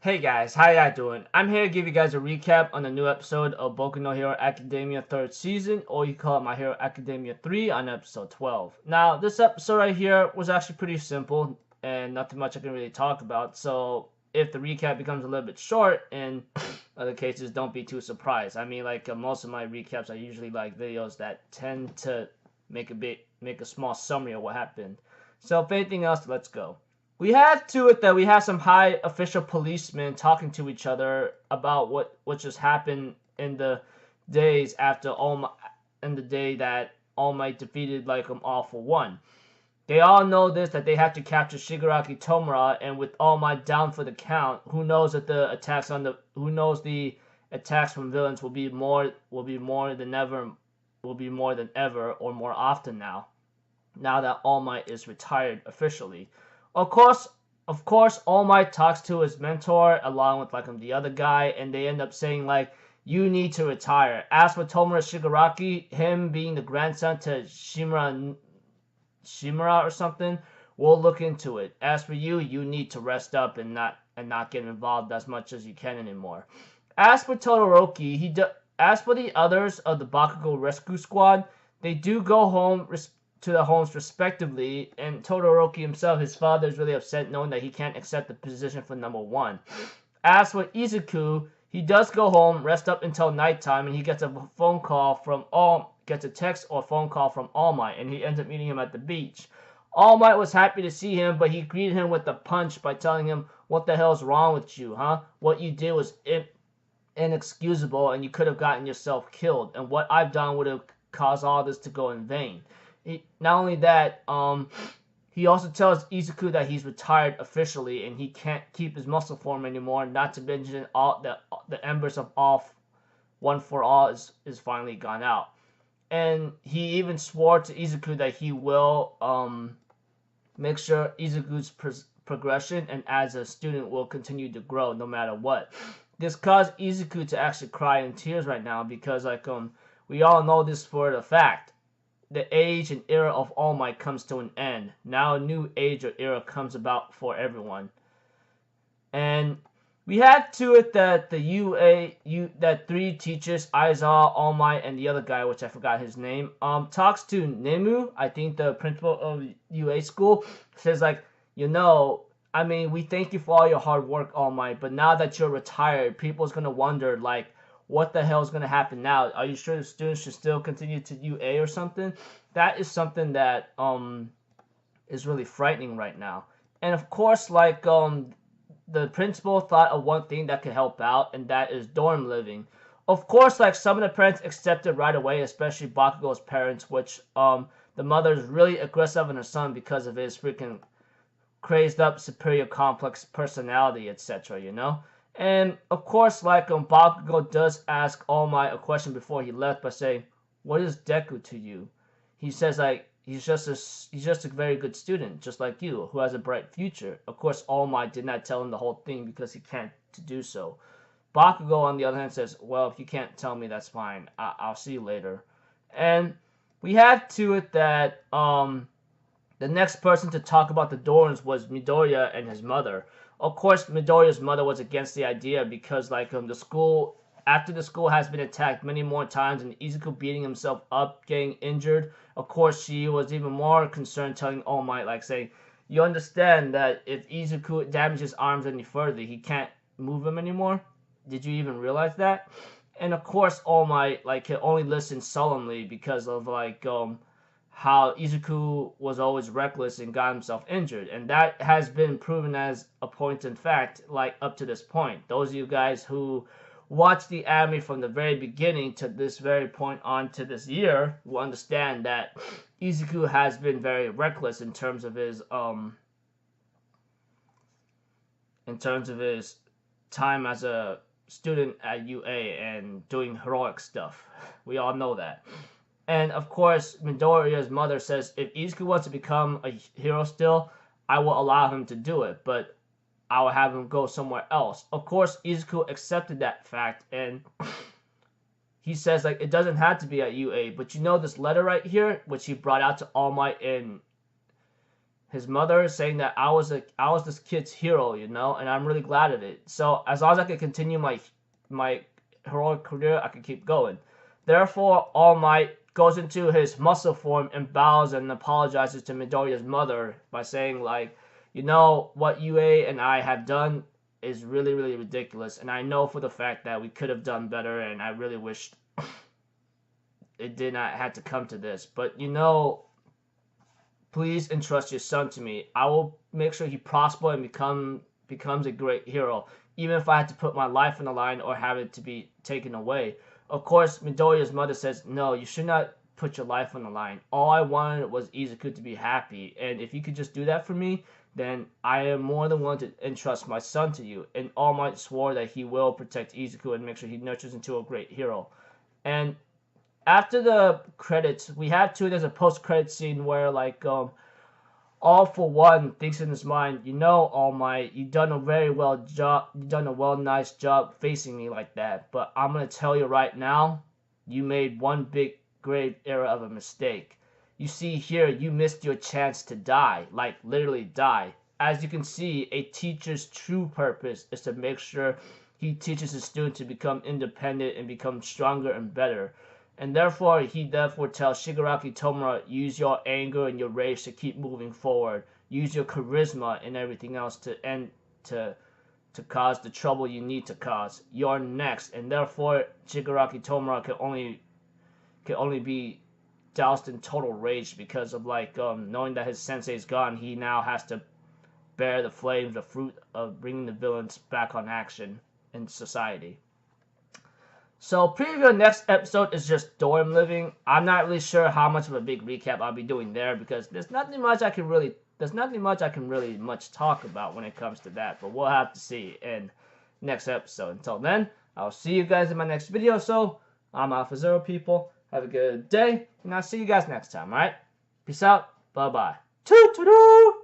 Hey guys, how y'all doing? I'm here to give you guys a recap on the new episode of Boku no Hero Academia 3rd season, or you call it My Hero Academia 3 on episode 12. Now, this episode right here was actually pretty simple and nothing much I can really talk about, so if the recap becomes a little bit short in other cases, don't be too surprised. I mean, most of my recaps are usually like videos that tend to make a small summary of what happened. So if anything else, let's go. We had to it that we had some high official policemen talking to each other about what just happened in the days after in the day that All Might defeated All for One. They all know this, that they have to capture Shigaraki Tomura, and with All Might down for the count, who knows that the attacks from villains will be more than ever or more often now that All Might is retired officially. Of course, All Might talks to his mentor along with the other guy, and they end up saying you need to retire. As for Tomura Shigaraki, him being the grandson to Shimura or something, we'll look into it. As for you, you need to rest up and not get involved as much as you can anymore. As for Todoroki, as for the others of the Bakugo Rescue Squad, they do go home to their homes respectively, and Todoroki himself, his father, is really upset knowing that he can't accept the position for number one. As for Izuku, he does go home, rest up until nighttime, and he gets a text or phone call from All Might, and he ends up meeting him at the beach. All Might was happy to see him, but he greeted him with a punch by telling him, "What the hell's wrong with you, huh? What you did was inexcusable, and you could have gotten yourself killed, and what I've done would have caused all this to go in vain." Not only that, he also tells Izuku that he's retired officially and he can't keep his muscle form anymore. Not to mention the embers of One for All is finally gone out, and he even swore to Izuku that he will make sure Izuku's progression and as a student will continue to grow no matter what. This caused Izuku to actually cry in tears right now because we all know this for the fact. The age and era of All Might comes to an end. Now a new age or era comes about for everyone. And we had to it that that three teachers, Aizawa, All Might, and the other guy, which I forgot his name, talks to Nemu, I think the principal of UA school, says I mean, we thank you for all your hard work, All Might, but now that you're retired, people's gonna wonder what the hell is going to happen now? Are you sure the students should still continue to UA or something? That is something that is really frightening right now. And of course, the principal thought of one thing that could help out, and that is dorm living. Of course, some of the parents accepted right away, especially Bakugo's parents, which the mother is really aggressive on her son because of his freaking crazed up superior complex personality, etc., you know? And of course, Bakugo does ask All Might a question before he left by saying, "What is Deku to you?" He says he's just a very good student, just like you, who has a bright future. Of course, All Might did not tell him the whole thing because he can't to do so. Bakugo, on the other hand, says, "Well, if you can't tell me, that's fine. I'll see you later." And we had to it that the next person to talk about the dorms was Midoriya and his mother. Of course, Midoriya's mother was against the idea because, the school, after the school has been attacked many more times and Izuku beating himself up, getting injured, of course, she was even more concerned, telling All Might, saying, "You understand that if Izuku damages his arms any further, he can't move them anymore? Did you even realize that?" And of course, All Might, can only listen sullenly because of, how Izuku was always reckless and got himself injured, and that has been proven as a point in fact, up to this point. Those of you guys who watched the anime from the very beginning to this very point on to this year will understand that Izuku has been very reckless in terms of his time as a student at UA and doing heroic stuff. We all know that. And of course, Midoriya's mother says, "If Izuku wants to become a hero still, I will allow him to do it, but I will have him go somewhere else." Of course, Izuku accepted that fact, and he says, it doesn't have to be at UA, but this letter right here, which he brought out to All Might and his mother, saying that I was this kid's hero, you know, and I'm really glad of it. So as long as I can continue my heroic career, I can keep going. Therefore, All Might goes into his muscle form and bows and apologizes to Midoriya's mother by saying, like, you know, what UA and I have done is really, really ridiculous, and I know for the fact that we could have done better, and I really wished it did not have to come to this. But, you know, please entrust your son to me. I will make sure he prospers and becomes a great hero, even if I had to put my life on the line or have it to be taken away. Of course, Midoriya's mother says, no, you should not put your life on the line. All I wanted was Izuku to be happy, and if you could just do that for me, then I am more than willing to entrust my son to you. And All Might swore that he will protect Izuku and make sure he nurtures into a great hero. And after the credits, we have too, there's a post-credit scene where, like, All For One thinks in his mind, you know, All Might, you've done a very well job, you've done a nice job facing me like that, but I'm going to tell you right now, you made one big grave error of a mistake. You see here, you missed your chance to die, like literally die. As you can see, a teacher's true purpose is to make sure he teaches his student to become independent and become stronger and better. And therefore, he tells Shigaraki Tomura, use your anger and your rage to keep moving forward. Use your charisma and everything else to cause the trouble you need to cause. You're next. And therefore, Shigaraki Tomura can only be doused in total rage because of, like, knowing that his sensei is gone. He now has to bear the flames, the fruit of bringing the villains back on action in society. So, preview of next episode is just dorm living. I'm not really sure how much of a big recap I'll be doing there because there's nothing much I can really talk about when it comes to that. But we'll have to see in next episode. Until then, I'll see you guys in my next video. So, I'm Alpha Zero, people. Have a good day, and I'll see you guys next time, alright? Peace out. Bye-bye. Toot-toot-toot!